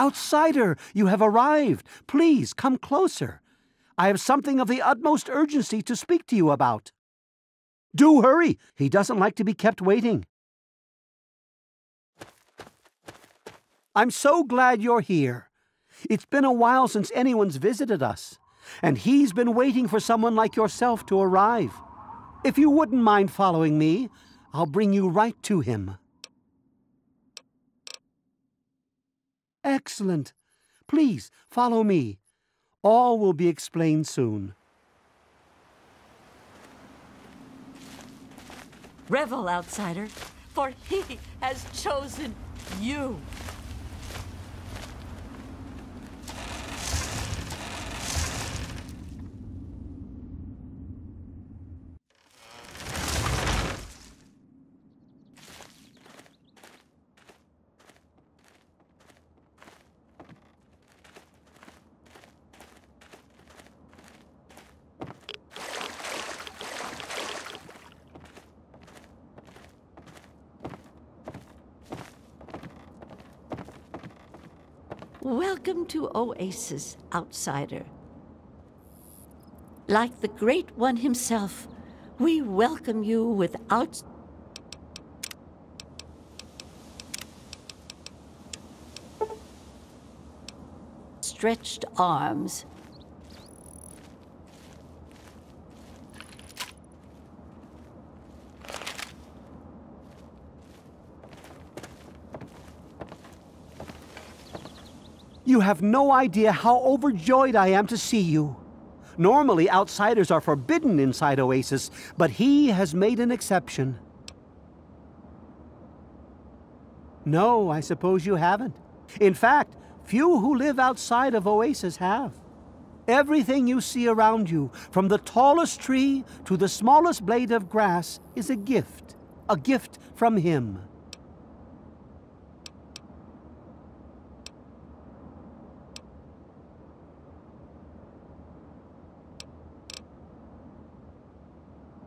Outsider, you have arrived. Please come closer. I have something of the utmost urgency to speak to you about. Do hurry. He doesn't like to be kept waiting. I'm so glad you're here. It's been a while since anyone's visited us, and he's been waiting for someone like yourself to arrive. If you wouldn't mind following me, I'll bring you right to him. Excellent. Please, follow me. All will be explained soon. Revel, outsider, for he has chosen you. Welcome to Oasis, outsider. Like the Great One himself, we welcome you with outstretched arms. You have no idea how overjoyed I am to see you. Normally, outsiders are forbidden inside Oasis, but he has made an exception. No, I suppose you haven't. In fact, few who live outside of Oasis have. Everything you see around you, from the tallest tree to the smallest blade of grass, is a gift from him.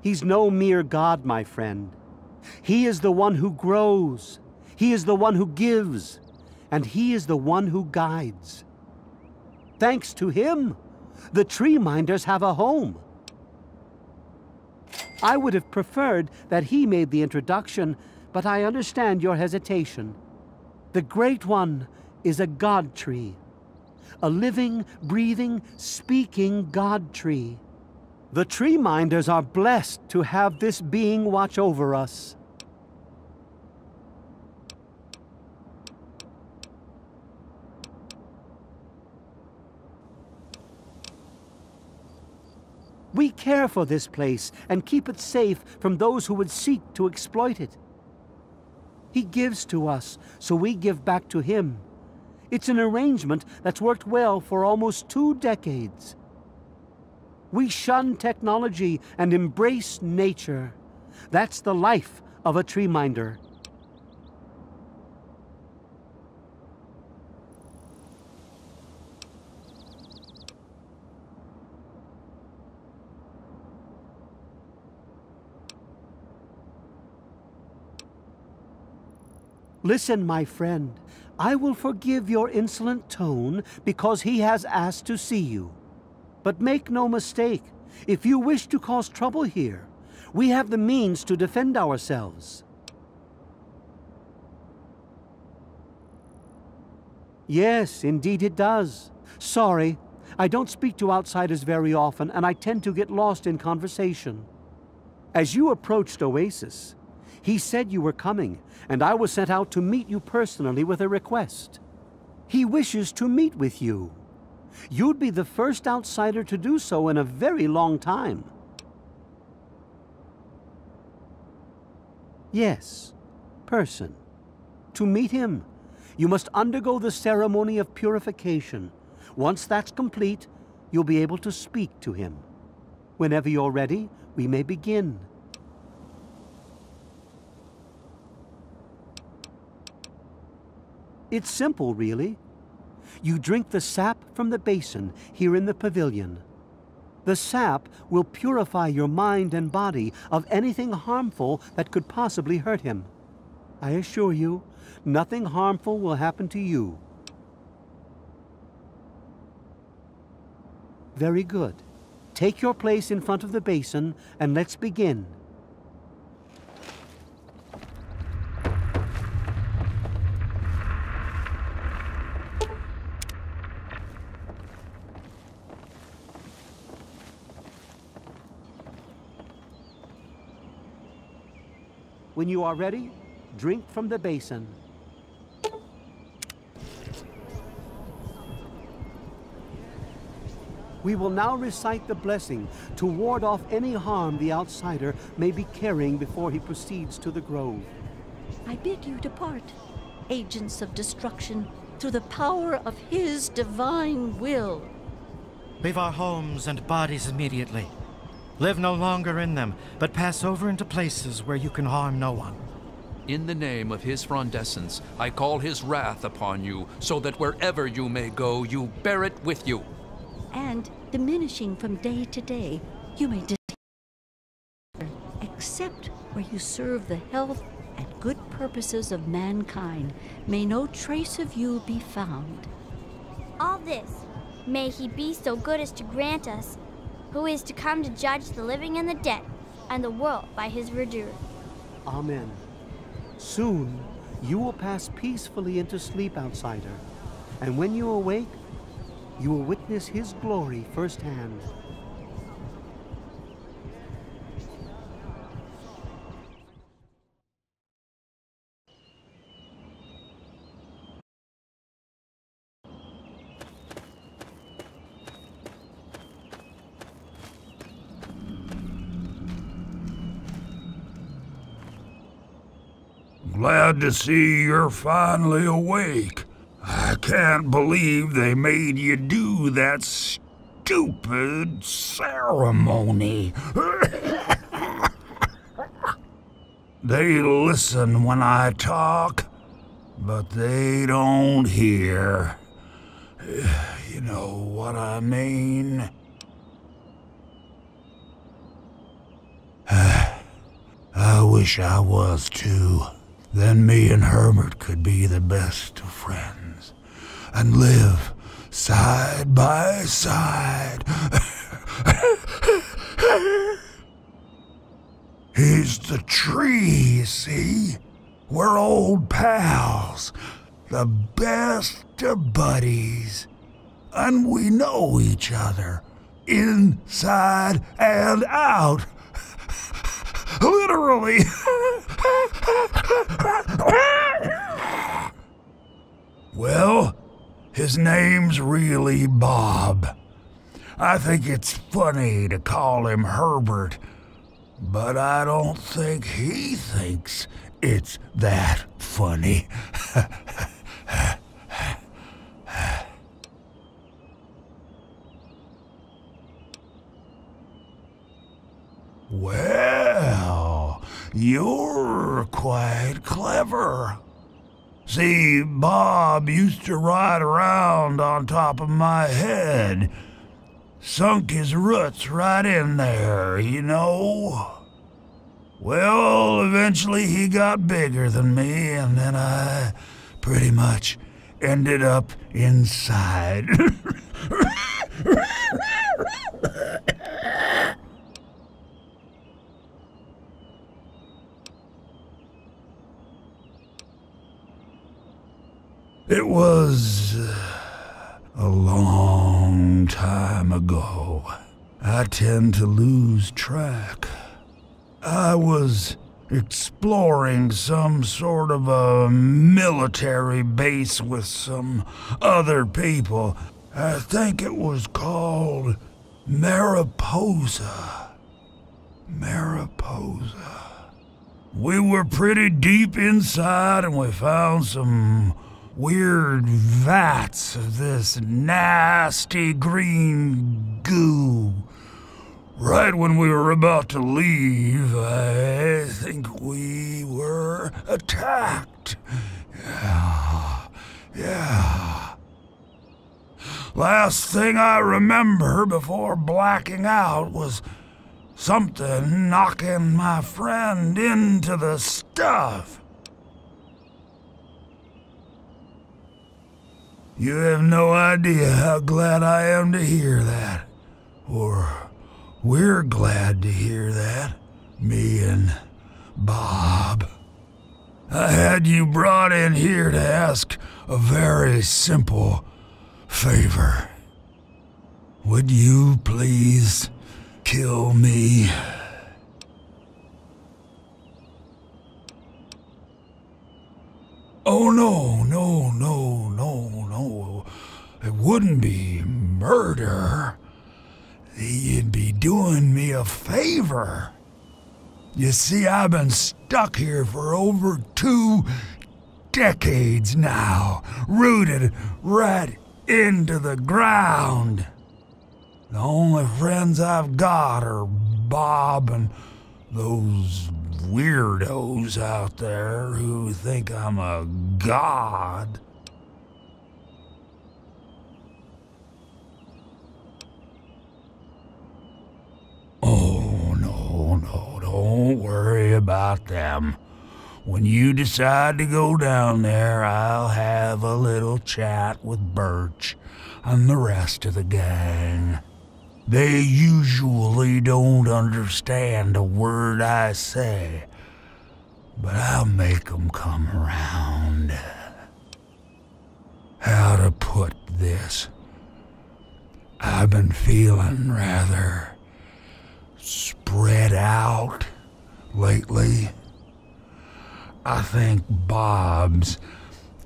He's no mere god, my friend. He is the one who grows. He is the one who gives. And he is the one who guides. Thanks to him, the tree minders have a home. I would have preferred that he made the introduction, but I understand your hesitation. The Great One is a god tree. A living, breathing, speaking god tree. The tree minders are blessed to have this being watch over us. We care for this place and keep it safe from those who would seek to exploit it. He gives to us, so we give back to him. It's an arrangement that's worked well for almost 2 decades. We shun technology and embrace nature. That's the life of a tree minder. Listen, my friend, I will forgive your insolent tone because he has asked to see you. But make no mistake, if you wish to cause trouble here, we have the means to defend ourselves. Yes, indeed it does. Sorry, I don't speak to outsiders very often, and I tend to get lost in conversation. As you approached Oasis, he said you were coming, and I was sent out to meet you personally with a request. He wishes to meet with you. You'd be the first outsider to do so in a very long time. Yes, person. To meet him, you must undergo the ceremony of purification. Once that's complete, you'll be able to speak to him. Whenever you're ready, we may begin. It's simple, really. You drink the sap from the basin here in the pavilion. The sap will purify your mind and body of anything harmful that could possibly hurt him. I assure you, nothing harmful will happen to you. Very good. Take your place in front of the basin, and let's begin. When you are ready, drink from the basin. We will now recite the blessing to ward off any harm the outsider may be carrying before he proceeds to the grove. I bid you depart, agents of destruction, through the power of his divine will. Leave our homes and bodies immediately. Live no longer in them, but pass over into places where you can harm no one. In the name of his frondescence, I call his wrath upon you, so that wherever you may go, you bear it with you. And, diminishing from day to day, you may except where you serve the health and good purposes of mankind, may no trace of you be found. All this, may he be so good as to grant us, who is to come to judge the living and the dead, and the world by his verdure. Amen. Soon, you will pass peacefully into sleep, outsider, and when you awake, you will witness his glory firsthand. Glad to see you're finally awake. I can't believe they made you do that stupid ceremony. They listen when I talk, but they don't hear. You know what I mean? I wish I was too. Then me and Herbert could be the best of friends and live side by side. He's the tree, see? We're old pals, the best of buddies, and we know each other inside and out. Literally. Well, his name's really Bob. I think it's funny to call him Herbert, but I don't think he thinks it's that funny. Well, you're quite clever. See, Bob used to ride around on top of my head. Sunk his roots right in there, you know. Well, eventually he got bigger than me, and then I pretty much ended up inside. It was a long time ago. I tend to lose track. I was exploring some sort of a military base with some other people. I think it was called Mariposa. Mariposa. We were pretty deep inside and we found some weird vats of this nasty green goo. Right when we were about to leave, I think we were attacked. Yeah. Last thing I remember before blacking out was something knocking my friend into the stuff. You have no idea how glad I am to hear that. We're glad to hear that, me and Bob. I had you brought in here to ask a very simple favor. Would you please kill me? Oh, no. It wouldn't be murder. You'd be doing me a favor. You see, I've been stuck here for over 2 decades now, rooted right into the ground. The only friends I've got are Bob and those weirdos out there who think I'm a god. Oh, no, don't worry about them. When you decide to go down there, I'll have a little chat with Birch and the rest of the gang. They usually don't understand a word I say, but I'll make 'em come around. How to put this? I've been feeling rather spread out lately. I think Bob's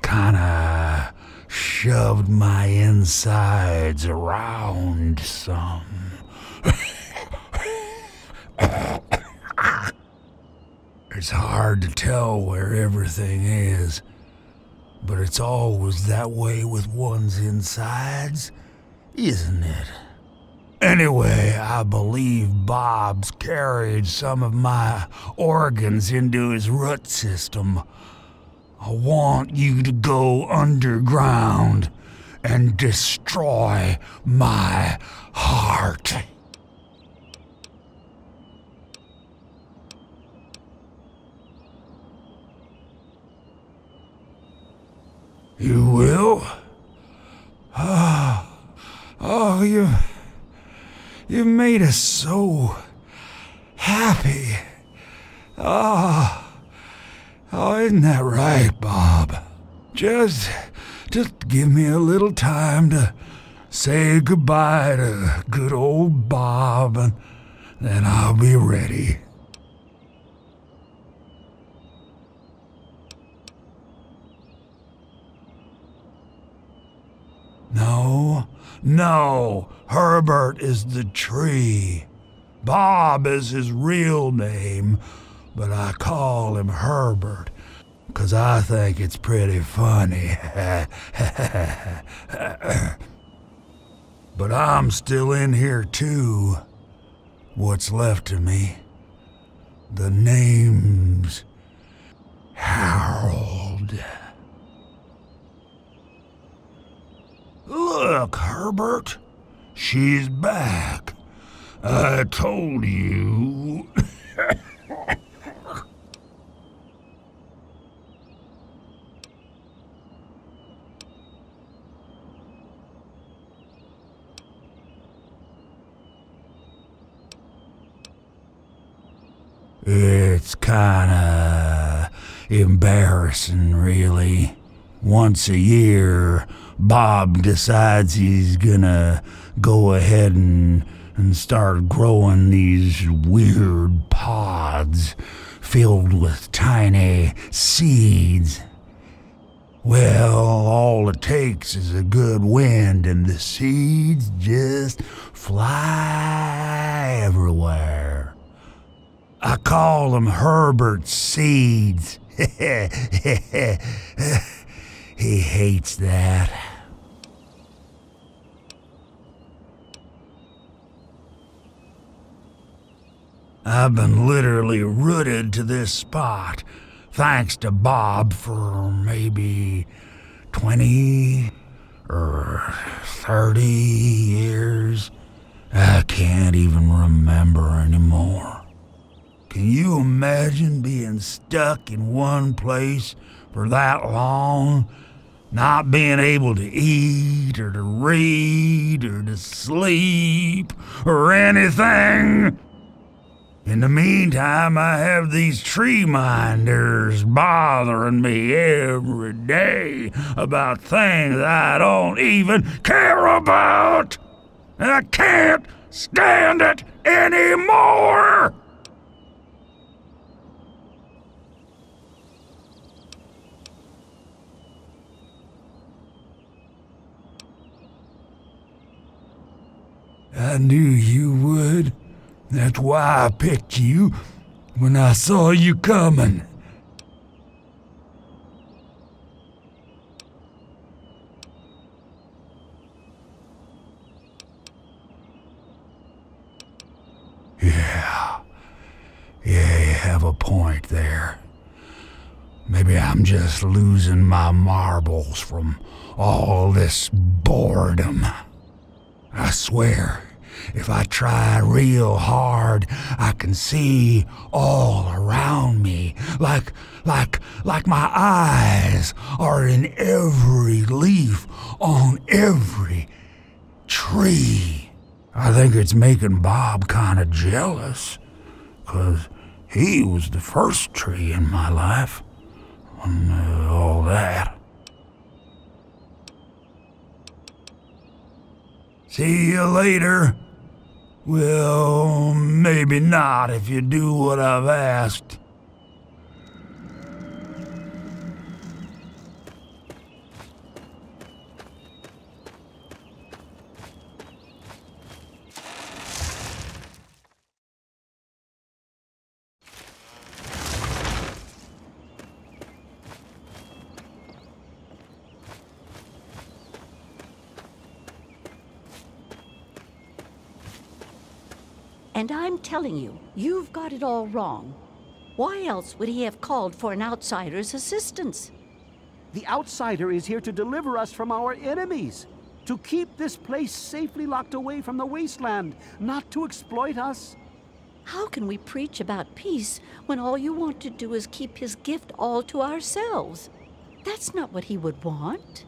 kinda shoved my insides around some. It's hard to tell where everything is, but it's always that way with one's insides, isn't it? Anyway, I believe Bob's carried some of my organs into his root system. I want you to go underground and destroy my heart. You will? Oh, you made us so happy. Oh, isn't that right, Bob? Just give me a little time to say goodbye to good old Bob, and then I'll be ready. No, Herbert is the tree. Bob is his real name, but I call him Herbert, 'cause I think it's pretty funny. But I'm still in here too. What's left of me? The name's Harold. Look, Herbert, she's back. I told you. It's kinda embarrassing, really. Once a year, Bob decides he's gonna go ahead and start growing these weird pods filled with tiny seeds. Well, all it takes is a good wind and the seeds just fly everywhere. I call them Herbert's seeds. He hates that. I've been literally rooted to this spot, thanks to Bob, for maybe 20 or 30 years. I can't even remember anymore. Can you imagine being stuck in one place for that long Not being able to eat or to read or to sleep or anything. In the meantime, I have these tree minders bothering me every day about things I don't even care about. And I can't stand it anymore! I knew you would. That's why I picked you when I saw you coming. Yeah, you have a point there. Maybe I'm just losing my marbles from all this boredom. I swear, if I try real hard, I can see all around me, like my eyes are in every leaf on every tree. I think it's making Bob kind of jealous, 'cause he was the first tree in my life, and all that. See you later. Well, maybe not if you do what I've asked. And I'm telling you, you've got it all wrong. Why else would he have called for an outsider's assistance? The outsider is here to deliver us from our enemies, to keep this place safely locked away from the wasteland, not to exploit us. How can we preach about peace when all you want to do is keep his gift all to ourselves? That's not what he would want.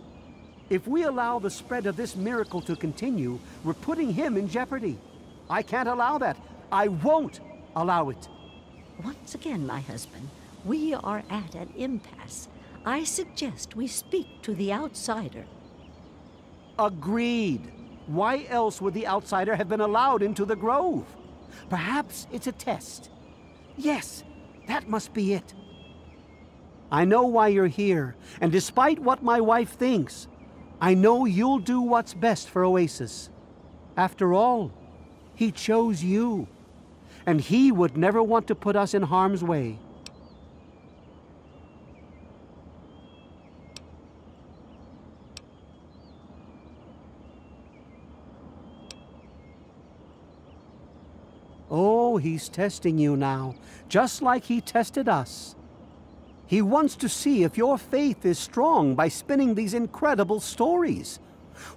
If we allow the spread of this miracle to continue, we're putting him in jeopardy. I can't allow that. I won't allow it. Once again, my husband, we are at an impasse. I suggest we speak to the outsider. Agreed. Why else would the outsider have been allowed into the grove? Perhaps it's a test. Yes, that must be it. I know why you're here, and despite what my wife thinks, I know you'll do what's best for Oasis. After all, he chose you, and he would never want to put us in harm's way. Oh, he's testing you now, just like he tested us. He wants to see if your faith is strong by spinning these incredible stories.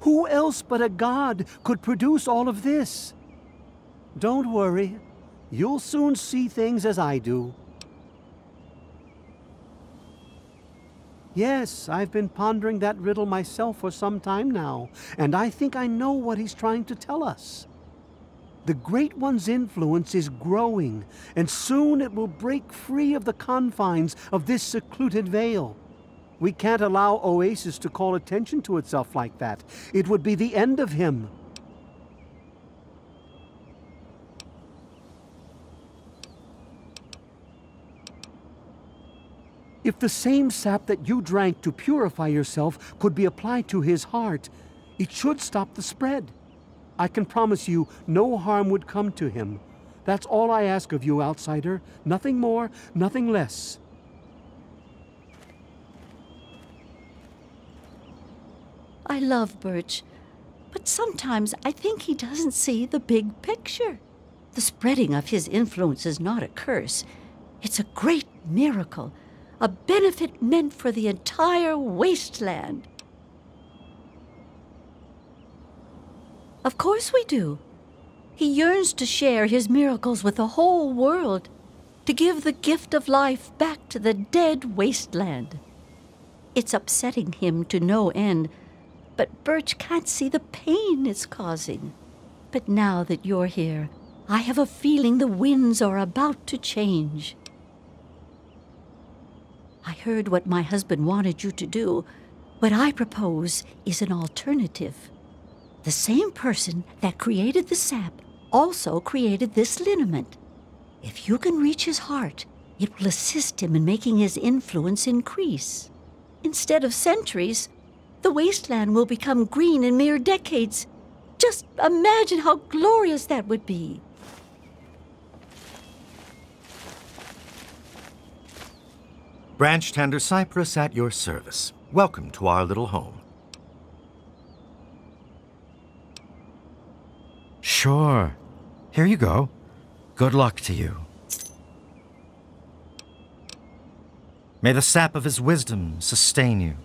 Who else but a god could produce all of this? Don't worry. You'll soon see things as I do. Yes, I've been pondering that riddle myself for some time now, and I think I know what he's trying to tell us. The Great One's influence is growing, and soon it will break free of the confines of this secluded vale. We can't allow Oasis to call attention to itself like that. It would be the end of him. If the same sap that you drank to purify yourself could be applied to his heart, it should stop the spread. I can promise you no harm would come to him. That's all I ask of you, outsider. Nothing more, nothing less. I love Birch, but sometimes I think he doesn't see the big picture. The spreading of his influence is not a curse. It's a great miracle, a benefit meant for the entire wasteland. Of course we do. He yearns to share his miracles with the whole world, to give the gift of life back to the dead wasteland. It's upsetting him to no end, but Birch can't see the pain it's causing. But now that you're here, I have a feeling the winds are about to change. I heard what my husband wanted you to do. What I propose is an alternative. The same person that created the sap also created this liniment. If you can reach his heart, it will assist him in making his influence increase. Instead of centuries, the wasteland will become green in mere decades. Just imagine how glorious that would be. Branch tender cypress at your service. Welcome to our little home. Sure. Here you go. Good luck to you. May the sap of his wisdom sustain you.